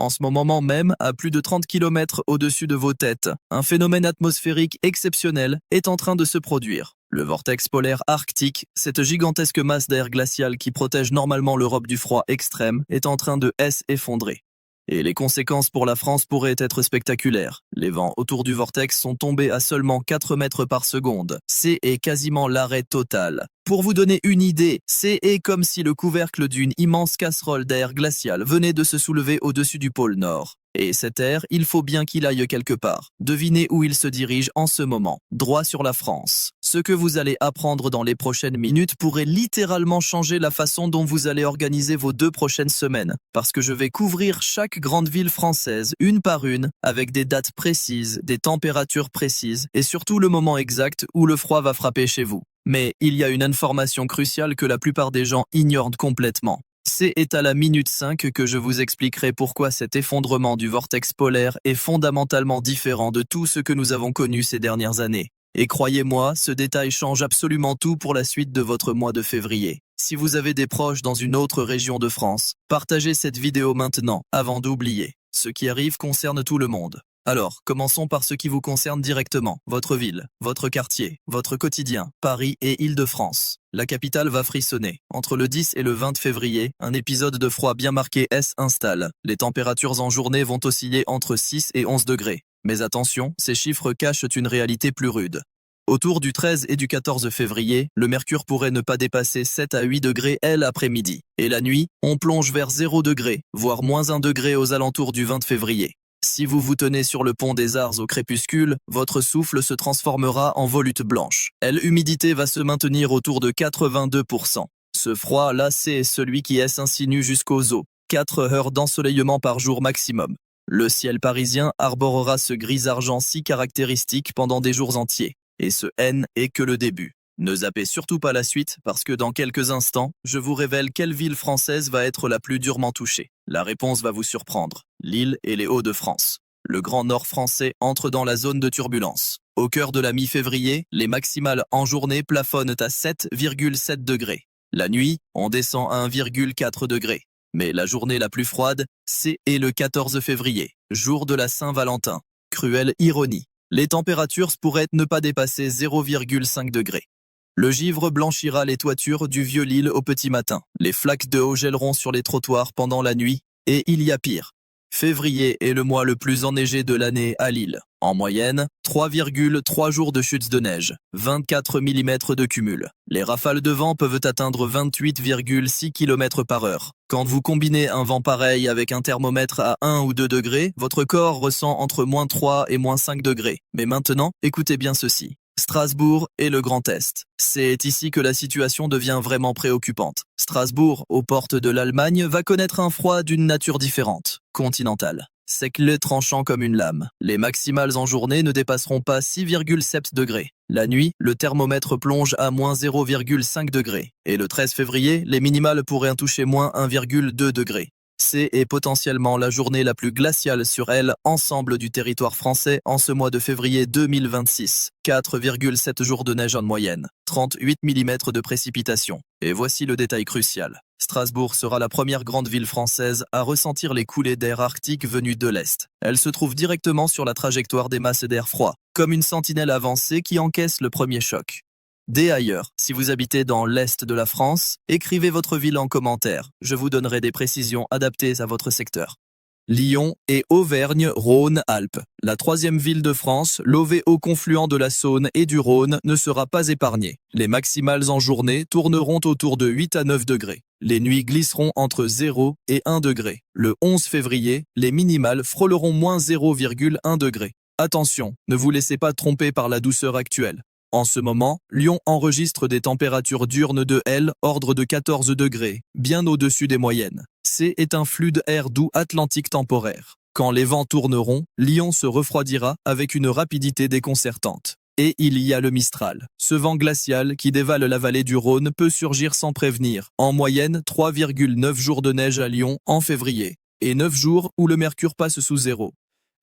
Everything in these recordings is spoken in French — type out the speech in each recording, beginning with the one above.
En ce moment même, à plus de 30 km au-dessus de vos têtes, un phénomène atmosphérique exceptionnel est en train de se produire. Le vortex polaire arctique, cette gigantesque masse d'air glacial qui protège normalement l'Europe du froid extrême, est en train de s'effondrer. Et les conséquences pour la France pourraient être spectaculaires. Les vents autour du vortex sont tombés à seulement 4 mètres par seconde. C'est quasiment l'arrêt total. Pour vous donner une idée, c'est comme si le couvercle d'une immense casserole d'air glacial venait de se soulever au-dessus du pôle Nord. Et cet air, il faut bien qu'il aille quelque part. Devinez où il se dirige en ce moment. Droit sur la France. Ce que vous allez apprendre dans les prochaines minutes pourrait littéralement changer la façon dont vous allez organiser vos 2 prochaines semaines. Parce que je vais couvrir chaque grande ville française, une par une, avec des dates précises, des températures précises, et surtout le moment exact où le froid va frapper chez vous. Mais il y a une information cruciale que la plupart des gens ignorent complètement. C'est à la minute 5 que je vous expliquerai pourquoi cet effondrement du vortex polaire est fondamentalement différent de tout ce que nous avons connu ces dernières années. Et croyez-moi, ce détail change absolument tout pour la suite de votre mois de février. Si vous avez des proches dans une autre région de France, partagez cette vidéo maintenant, avant d'oublier. Ce qui arrive concerne tout le monde. Alors, commençons par ce qui vous concerne directement, votre ville, votre quartier, votre quotidien, Paris et Île-de-France. La capitale va frissonner. Entre le 10 et le 20 février, un épisode de froid bien marqué s'installe. Les températures en journée vont osciller entre 6 et 11 degrés. Mais attention, ces chiffres cachent une réalité plus rude. Autour du 13 et du 14 février, le mercure pourrait ne pas dépasser 7 à 8 degrés l'après-midi. Et la nuit, on plonge vers 0 degré, voire moins 1 degré aux alentours du 20 février. Si vous vous tenez sur le pont des Arts au crépuscule, votre souffle se transformera en volute blanche. L'humidité va se maintenir autour de 82%. Ce froid-là, c'est celui qui s'insinue jusqu'aux os. 4 heures d'ensoleillement par jour maximum. Le ciel parisien arborera ce gris-argent si caractéristique pendant des jours entiers. Et ce N est que le début. Ne zappez surtout pas la suite parce que dans quelques instants, je vous révèle quelle ville française va être la plus durement touchée. La réponse va vous surprendre. Lille et les Hauts-de-France. Le Grand Nord français entre dans la zone de turbulence. Au cœur de la mi-février, les maximales en journée plafonnent à 7,7 degrés. La nuit, on descend à 1,4 degrés. Mais la journée la plus froide, c'est le 14 février, jour de la Saint-Valentin. Cruelle ironie. Les températures pourraient ne pas dépasser 0,5 degrés. Le givre blanchira les toitures du vieux Lille au petit matin. Les flaques de eau gèleront sur les trottoirs pendant la nuit. Et il y a pire. Février est le mois le plus enneigé de l'année à Lille. En moyenne, 3,3 jours de chutes de neige, 24 mm de cumul. Les rafales de vent peuvent atteindre 28,6 km par heure. Quand vous combinez un vent pareil avec un thermomètre à 1 ou 2 degrés, votre corps ressent entre -3 et -5 degrés. Mais maintenant, écoutez bien ceci. Strasbourg et le Grand Est. C'est ici que la situation devient vraiment préoccupante. Strasbourg, aux portes de l'Allemagne, va connaître un froid d'une nature différente, continentale. Sec tranchant comme une lame. Les maximales en journée ne dépasseront pas 6,7 degrés. La nuit, le thermomètre plonge à -0,5 degrés. Et le 13 février, les minimales pourraient toucher -1,2 degrés. C'est potentiellement la journée la plus glaciale sur ensemble du territoire français en ce mois de février 2026. 4,7 jours de neige en moyenne, 38 mm de précipitations. Et voici le détail crucial. Strasbourg sera la première grande ville française à ressentir les coulées d'air arctique venues de l'Est. Elle se trouve directement sur la trajectoire des masses d'air froid, comme une sentinelle avancée qui encaisse le premier choc. Dès ailleurs, si vous habitez dans l'Est de la France, écrivez votre ville en commentaire. Je vous donnerai des précisions adaptées à votre secteur. Lyon et Auvergne-Rhône-Alpes. La 3e ville de France, levée au confluent de la Saône et du Rhône, ne sera pas épargnée. Les maximales en journée tourneront autour de 8 à 9 degrés. Les nuits glisseront entre 0 et 1 degré. Le 11 février, les minimales frôleront -0,1 degré. Attention, ne vous laissez pas tromper par la douceur actuelle. En ce moment, Lyon enregistre des températures diurnes de ordre de 14 degrés, bien au-dessus des moyennes. C'est un flux d'air doux atlantique temporaire. Quand les vents tourneront, Lyon se refroidira avec une rapidité déconcertante. Et il y a le Mistral. Ce vent glacial qui dévale la vallée du Rhône peut surgir sans prévenir. En moyenne, 3,9 jours de neige à Lyon en février. Et 9 jours où le mercure passe sous zéro.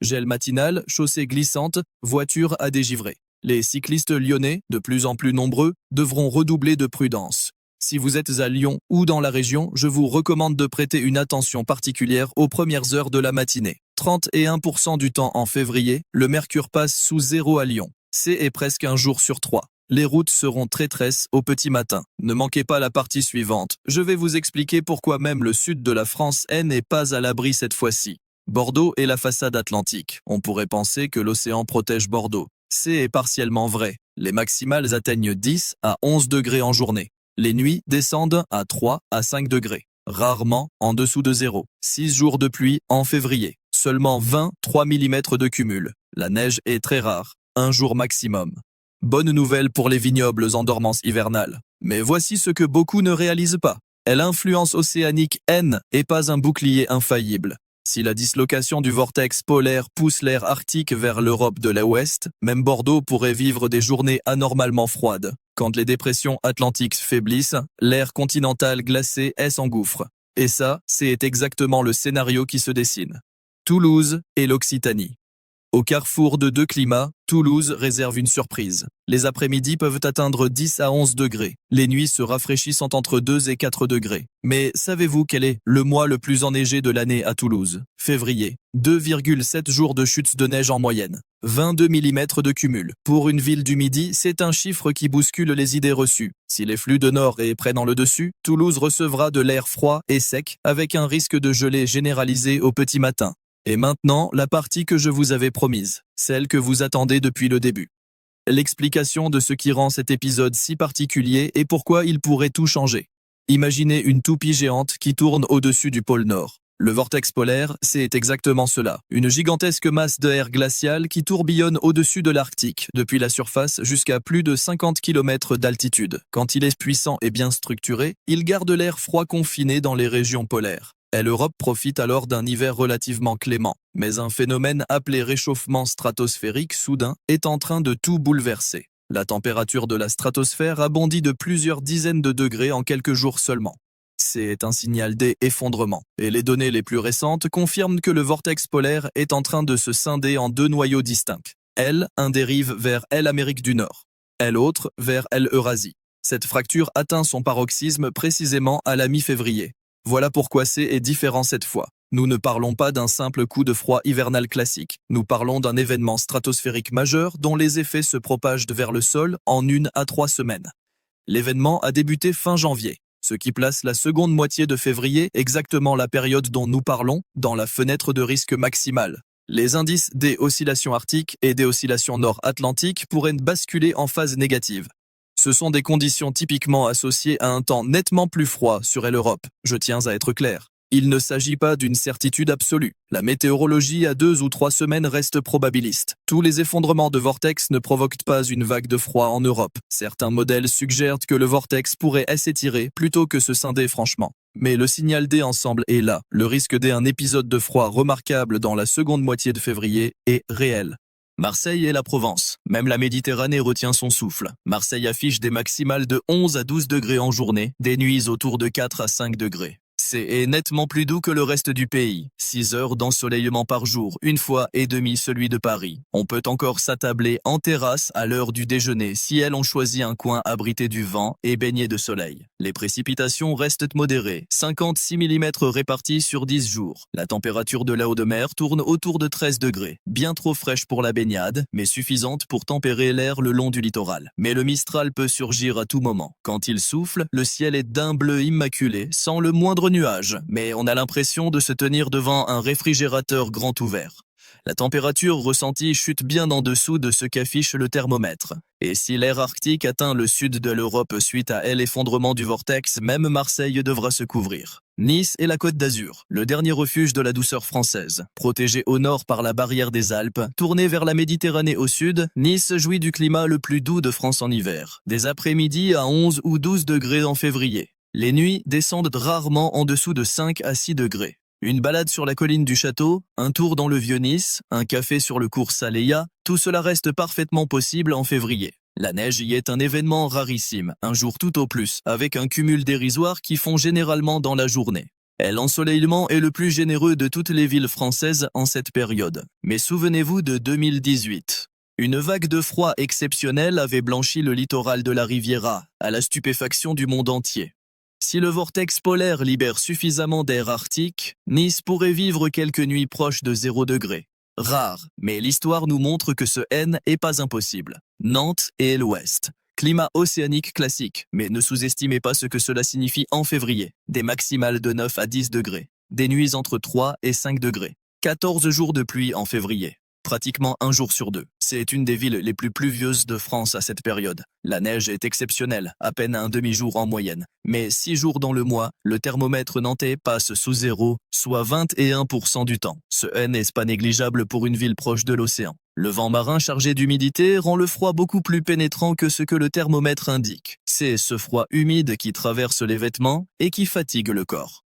Gel matinal, chaussée glissante, voiture à dégivrer. Les cyclistes lyonnais, de plus en plus nombreux, devront redoubler de prudence. Si vous êtes à Lyon ou dans la région, je vous recommande de prêter une attention particulière aux premières heures de la matinée. 31% du temps en février, le mercure passe sous zéro à Lyon. C'est presque un jour sur 3. Les routes seront traîtresses au petit matin. Ne manquez pas la partie suivante. Je vais vous expliquer pourquoi même le sud de la France n'est pas à l'abri cette fois-ci. Bordeaux est la façade atlantique. On pourrait penser que l'océan protège Bordeaux. C'est partiellement vrai. Les maximales atteignent 10 à 11 degrés en journée. Les nuits descendent à 3 à 5 degrés. Rarement en dessous de 0. 6 jours de pluie en février. Seulement 23 mm de cumul. La neige est très rare. Un jour maximum. Bonne nouvelle pour les vignobles en dormance hivernale. Mais voici ce que beaucoup ne réalisent pas. L'influence océanique n'est pas un bouclier infaillible. Si la dislocation du vortex polaire pousse l'air arctique vers l'Europe de l'Ouest, même Bordeaux pourrait vivre des journées anormalement froides. Quand les dépressions atlantiques faiblissent, l'air continental glacé s'engouffre. Et ça, c'est exactement le scénario qui se dessine. Toulouse et l'Occitanie. Au carrefour de deux climats, Toulouse réserve une surprise. Les après-midi peuvent atteindre 10 à 11 degrés. Les nuits se rafraîchissent entre 2 et 4 degrés. Mais savez-vous quel est le mois le plus enneigé de l'année à Toulouse? Février. 2,7 jours de chute de neige en moyenne. 22 mm de cumul. Pour une ville du Midi, c'est un chiffre qui bouscule les idées reçues. Si les flux de nord prennent le dessus, Toulouse recevra de l'air froid et sec, avec un risque de gelée généralisé au petit matin. Et maintenant, la partie que je vous avais promise, celle que vous attendez depuis le début. L'explication de ce qui rend cet épisode si particulier et pourquoi il pourrait tout changer. Imaginez une toupie géante qui tourne au-dessus du pôle Nord. Le vortex polaire, c'est exactement cela. Une gigantesque masse d'air glacial qui tourbillonne au-dessus de l'Arctique, depuis la surface jusqu'à plus de 50 km d'altitude. Quand il est puissant et bien structuré, il garde l'air froid confiné dans les régions polaires. L'Europe profite alors d'un hiver relativement clément, mais un phénomène appelé réchauffement stratosphérique soudain est en train de tout bouleverser. La température de la stratosphère a bondi de plusieurs dizaines de degrés en quelques jours seulement. C'est un signal d'effondrement, et les données les plus récentes confirment que le vortex polaire est en train de se scinder en deux noyaux distincts. Un dérive vers Amérique du Nord, l'autre vers Eurasie. Cette fracture atteint son paroxysme précisément à la mi-février. Voilà pourquoi c'est différent cette fois. Nous ne parlons pas d'un simple coup de froid hivernal classique. Nous parlons d'un événement stratosphérique majeur dont les effets se propagent vers le sol en 1 à 3 semaines. L'événement a débuté fin janvier, ce qui place la seconde moitié de février, exactement la période dont nous parlons, dans la fenêtre de risque maximale. Les indices des oscillations arctiques et des oscillations nord-atlantiques pourraient basculer en phase négative. Ce sont des conditions typiquement associées à un temps nettement plus froid sur l'Europe, je tiens à être clair. Il ne s'agit pas d'une certitude absolue. La météorologie à 2 ou 3 semaines reste probabiliste. Tous les effondrements de vortex ne provoquent pas une vague de froid en Europe. Certains modèles suggèrent que le vortex pourrait s'étirer plutôt que se scinder franchement. Mais le signal D ensemble est là. Le risque d'un épisode de froid remarquable dans la seconde moitié de février est réel. Marseille et la Provence. Même la Méditerranée retient son souffle. Marseille affiche des maximales de 11 à 12 degrés en journée, des nuits autour de 4 à 5 degrés. C'est nettement plus doux que le reste du pays. 6 heures d'ensoleillement par jour, une fois et demie celui de Paris. On peut encore s'attabler en terrasse à l'heure du déjeuner si on choisit un coin abrité du vent et baigné de soleil. Les précipitations restent modérées, 56 mm répartis sur 10 jours. La température de la haute mer tourne autour de 13 degrés. Bien trop fraîche pour la baignade, mais suffisante pour tempérer l'air le long du littoral. Mais le Mistral peut surgir à tout moment. Quand il souffle, le ciel est d'un bleu immaculé, sans le moindre nuage, mais on a l'impression de se tenir devant un réfrigérateur grand ouvert. La température ressentie chute bien en dessous de ce qu'affiche le thermomètre. Et si l'air arctique atteint le sud de l'Europe suite à l'effondrement du vortex, même Marseille devra se couvrir. Nice et la Côte d'Azur, le dernier refuge de la douceur française. Protégé au nord par la barrière des Alpes, tourné vers la Méditerranée au sud, Nice jouit du climat le plus doux de France en hiver. Des après-midi à 11 ou 12 degrés en février. Les nuits descendent rarement en dessous de 5 à 6 degrés. Une balade sur la colline du château, un tour dans le vieux Nice, un café sur le cours Saléa, tout cela reste parfaitement possible en février. La neige y est un événement rarissime, un jour tout au plus, avec un cumul dérisoire qui fond généralement dans la journée. L'ensoleillement est le plus généreux de toutes les villes françaises en cette période. Mais souvenez-vous de 2018. Une vague de froid exceptionnelle avait blanchi le littoral de la Riviera, à la stupéfaction du monde entier. Si le vortex polaire libère suffisamment d'air arctique, Nice pourrait vivre quelques nuits proches de 0 degré. Rare, mais l'histoire nous montre que ce N est pas impossible. Nantes et l'Ouest. Climat océanique classique, mais ne sous-estimez pas ce que cela signifie en février. Des maximales de 9 à 10 degrés. Des nuits entre 3 et 5 degrés. 14 jours de pluie en février. Pratiquement un jour sur deux. C'est une des villes les plus pluvieuses de France à cette période. La neige est exceptionnelle, à peine un demi-jour en moyenne. Mais 6 jours dans le mois, le thermomètre nantais passe sous zéro, soit 21% du temps. Ce N n'est pas négligeable pour une ville proche de l'océan. Le vent marin chargé d'humidité rend le froid beaucoup plus pénétrant que ce que le thermomètre indique. C'est ce froid humide qui traverse les vêtements et qui fatigue le corps.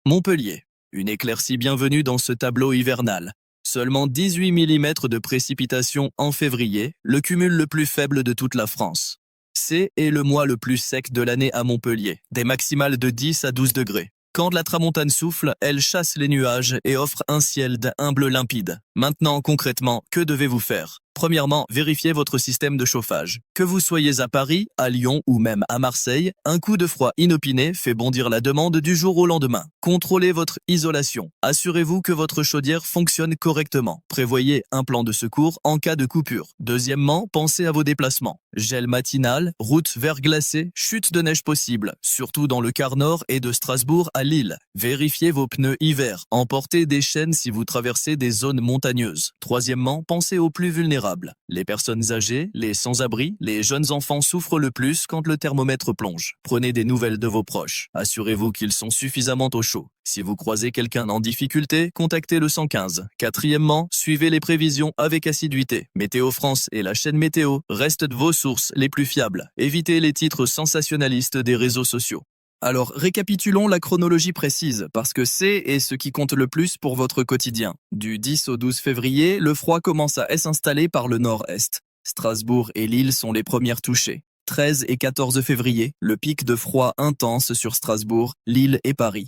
Montpellier. Une éclaircie bienvenue dans ce tableau hivernal. Seulement 18 mm de précipitations en février, le cumul le plus faible de toute la France. C'est le mois le plus sec de l'année à Montpellier, des maximales de 10 à 12 degrés. Quand la tramontane souffle, elle chasse les nuages et offre un ciel d'un bleu limpide. Maintenant, concrètement, que devez-vous faire ? Premièrement, vérifiez votre système de chauffage. Que vous soyez à Paris, à Lyon ou même à Marseille, un coup de froid inopiné fait bondir la demande du jour au lendemain. Contrôlez votre isolation. Assurez-vous que votre chaudière fonctionne correctement. Prévoyez un plan de secours en cas de coupure. Deuxièmement, pensez à vos déplacements. Gel matinal, route verglacée, chute de neige possible, surtout dans le quart nord et de Strasbourg à Lille. Vérifiez vos pneus hiver. Emportez des chaînes si vous traversez des zones montagneuses. Troisièmement, pensez aux plus vulnérables. Les personnes âgées, les sans-abri, les jeunes enfants souffrent le plus quand le thermomètre plonge. Prenez des nouvelles de vos proches. Assurez-vous qu'ils sont suffisamment au chaud. Si vous croisez quelqu'un en difficulté, contactez le 115. Quatrièmement, suivez les prévisions avec assiduité. Météo France et la chaîne Météo restent vos sources les plus fiables. Évitez les titres sensationnalistes des réseaux sociaux. Alors, récapitulons la chronologie précise, parce que c'est ce qui compte le plus pour votre quotidien. Du 10 au 12 février, le froid commence à s'installer par le nord-est. Strasbourg et Lille sont les premières touchées. 13 et 14 février, le pic de froid intense sur Strasbourg, Lille et Paris.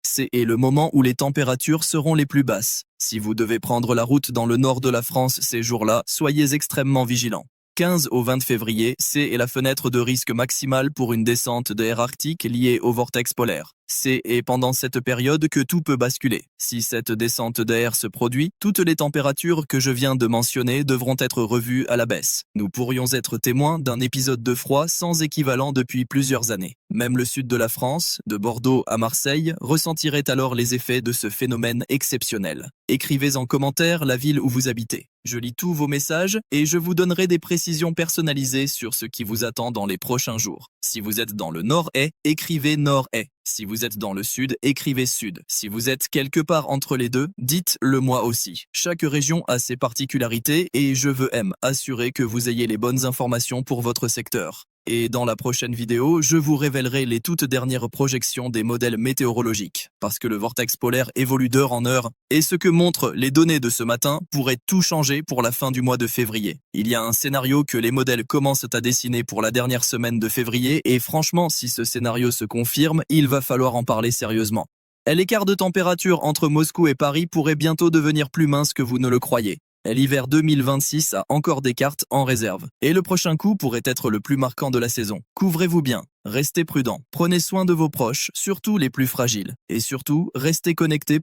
C'est le moment où les températures seront les plus basses. Si vous devez prendre la route dans le nord de la France ces jours-là, soyez extrêmement vigilants. 15 au 20 février, c'est la fenêtre de risque maximale pour une descente d'air arctique liée au vortex polaire. C'est pendant cette période que tout peut basculer. Si cette descente d'air se produit, toutes les températures que je viens de mentionner devront être revues à la baisse. Nous pourrions être témoins d'un épisode de froid sans équivalent depuis plusieurs années. Même le sud de la France, de Bordeaux à Marseille, ressentirait alors les effets de ce phénomène exceptionnel. Écrivez en commentaire la ville où vous habitez. Je lis tous vos messages et je vous donnerai des précisions personnalisées sur ce qui vous attend dans les prochains jours. Si vous êtes dans le nord-est, écrivez nord-est. Si vous êtes dans le sud, écrivez sud. Si vous êtes quelque part entre les deux, dites-le moi aussi. Chaque région a ses particularités et je veux assurer que vous ayez les bonnes informations pour votre secteur. Et dans la prochaine vidéo, je vous révélerai les toutes dernières projections des modèles météorologiques, parce que le vortex polaire évolue d'heure en heure, et ce que montrent les données de ce matin pourrait tout changer pour la fin du mois de février. Il y a un scénario que les modèles commencent à dessiner pour la dernière semaine de février, et franchement, si ce scénario se confirme, il va falloir en parler sérieusement. L'écart de température entre Moscou et Paris pourrait bientôt devenir plus mince que vous ne le croyez. L'hiver 2026 a encore des cartes en réserve. Et le prochain coup pourrait être le plus marquant de la saison. Couvrez-vous bien, restez prudents, prenez soin de vos proches, surtout les plus fragiles. Et surtout, restez connectés pour